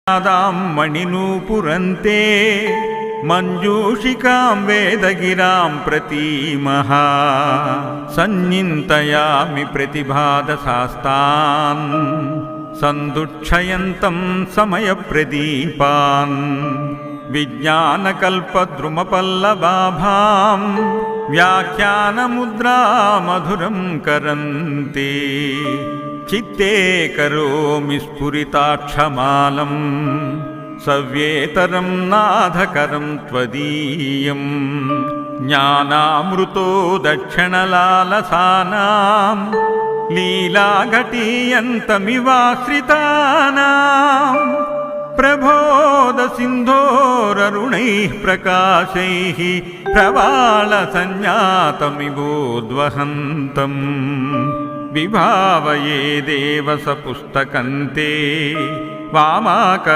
नादां मणिनूपुरन्ते मञ्जूषिकां वेदगिरां प्रतीमः सन्निन्तयामि प्रतिभादशास्तान् सन्दुच्छयन्तं समयप्रदीपान् विज्ञानकल्पद्रुमपल्लवाभां व्याख्यानमुद्रा मधुरं करन्ति चित्ते करोमि स्फुरिताक्षमालं सव्येतरं नाथकरं त्वदीयं ज्ञानामृतो दक्षिणलालसानां लीलाघटीयन्तमिवाश्रितानां प्रबोधसिन्धोररुणैः प्रकाशैः प्रवालसञ्ज्ञातमिवोद्वहन्तम् विभावये देव स पुस्तकन्ते वामाक